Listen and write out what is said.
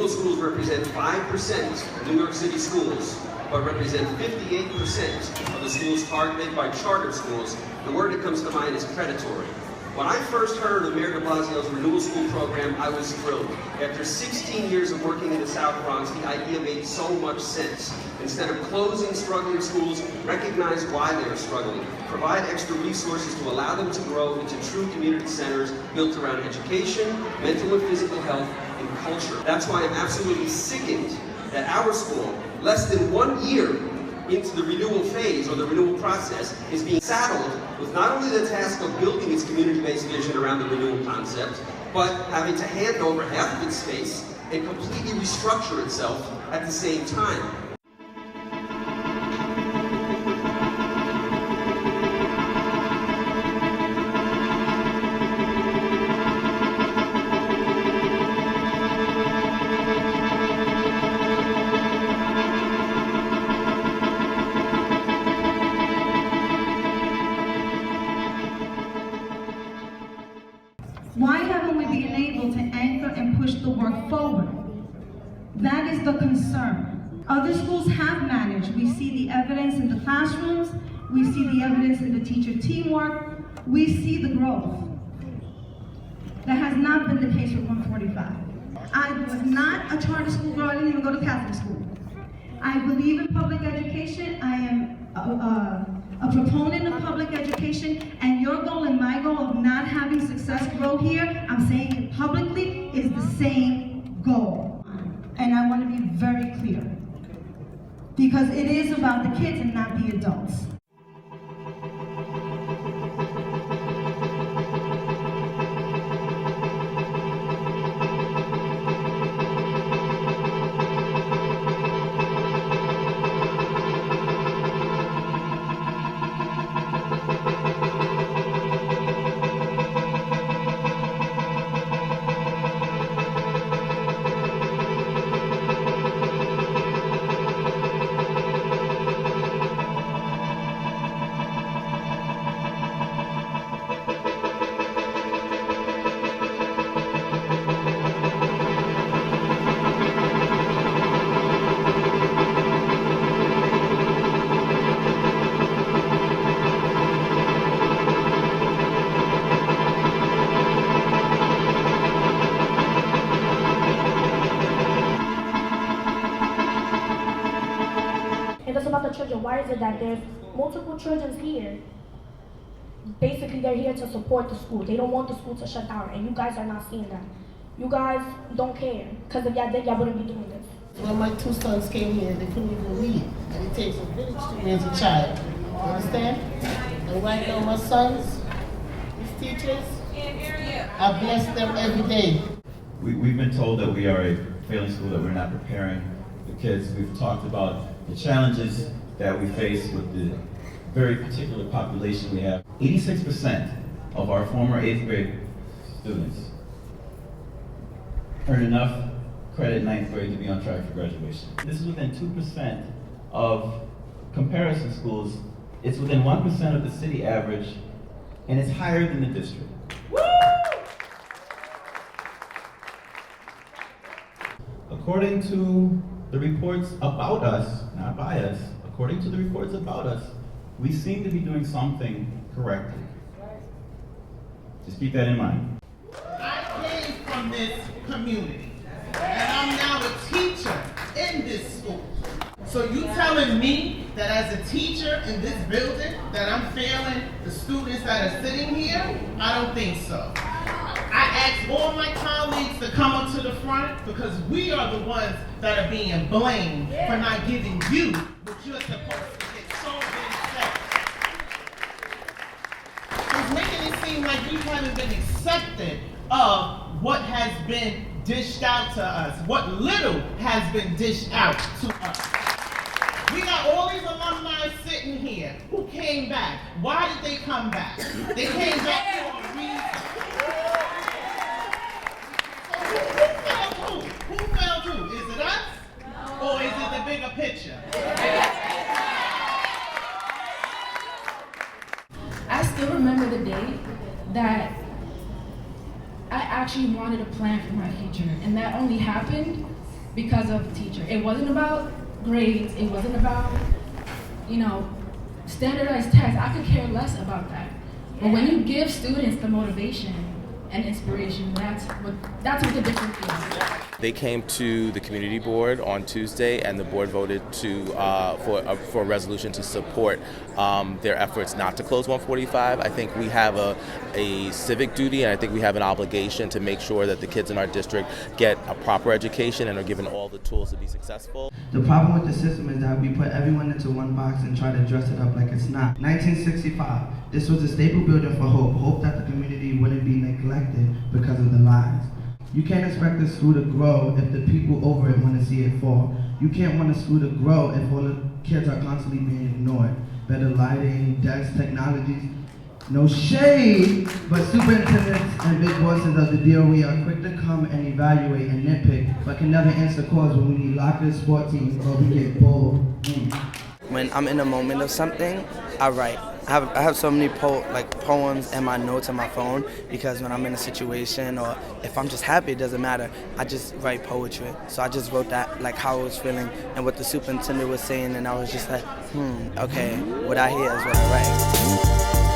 schools represent 5% of New York City schools, but represent 58% of the schools targeted by charter schools. The word that comes to mind is predatory. When I first heard of Mayor de Blasio's renewal school program, I was thrilled. After 16 years of working in the South Bronx, the idea made so much sense. Instead of closing struggling schools, recognize why they are struggling. Provide extra resources to allow them to grow into true community centers built around education, mental and physical health, and culture. That's why I'm absolutely sickened that our school, less than 1 year into the renewal phase or the renewal process, is being saddled with not only the task of building its community-based vision around the renewal concept, but having to hand over half of its space and completely restructure itself at the same time. Why haven't we been able to anchor and push the work forward? That is the concern. Other schools have managed. We see the evidence in the classrooms. We see the evidence in the teacher teamwork. We see the growth. That has not been the case with 145. I was not a charter school girl. I didn't even go to Catholic school. I believe in public education. I am a proponent of public education, and your goal and my goal of not having success grow here, I'm saying it publicly, is the same goal. And I want to be very clear, because it is about the kids and not the adults. And it's about the children. Why is it that there's multiple children here? Basically, they're here to support the school. They don't want the school to shut down, and you guys are not seeing that. You guys don't care, because if y'all did, y'all wouldn't be doing this. When my two sons came here, they couldn't even read, and it takes a village to raise a child. You understand? And right now, my sons, these teachers, I bless them every day. We've been told that we are a failing school, that we're not preparing the kids. We've talked about the challenges that we face with the very particular population we have. 86% of our former 8th grade students earn enough credit in 9th grade to be on track for graduation. This is within 2% of comparison schools. It's within 1% of the city average, and it's higher than the district. Woo! According to the reports about us, not by us, according to the reports about us, we seem to be doing something correctly. Just keep that in mind. I came from this community, and I'm now a teacher in this school. So you telling me that as a teacher in this building that I'm failing the students that are sitting here? I don't think so. I asked all my colleagues to come up to the front because we are the ones that are being blamed for not giving you what you're supposed to get so upset. It's making it seem like you haven't been accepted of what has been dished out to us, what little has been dished out to us. We got all these alumni sitting here who came back. Why did they come back? They came back for a reason. Who failed who? Is it us? No. Or is it the bigger picture? I still remember the day that I actually wanted a plan for my future, and that only happened because of the teacher. It wasn't about grades, it wasn't about, standardized tests. I could care less about that. But when you give students the motivation and inspiration, that's what the difference is. They came to the community board on Tuesday, and the board voted for a resolution to support their efforts not to close 145. I think we have a civic duty, and I think we have an obligation to make sure that the kids in our district get a proper education and are given all the tools to be successful. The problem with the system is that we put everyone into one box and try to dress it up like it's not. 1965, this was a staple building for hope that the community wouldn't be neglected because of the lies. You can't expect the school to grow if the people over it want to see it fall. You can't want a school to grow if all the kids are constantly being ignored. Better lighting, desks, technologies. No shade, but superintendents and big bosses of the DOE are quick to come and evaluate and nitpick, but can never answer calls when we need lockers, sport teams, or we get bold. When I'm in a moment of something, I write. I have so many poems and my notes on my phone, because when I'm in a situation or if I'm just happy, it doesn't matter. I just write poetry. So I just wrote that, like how I was feeling and what the superintendent was saying, and I was just like, okay, what I hear is what I write.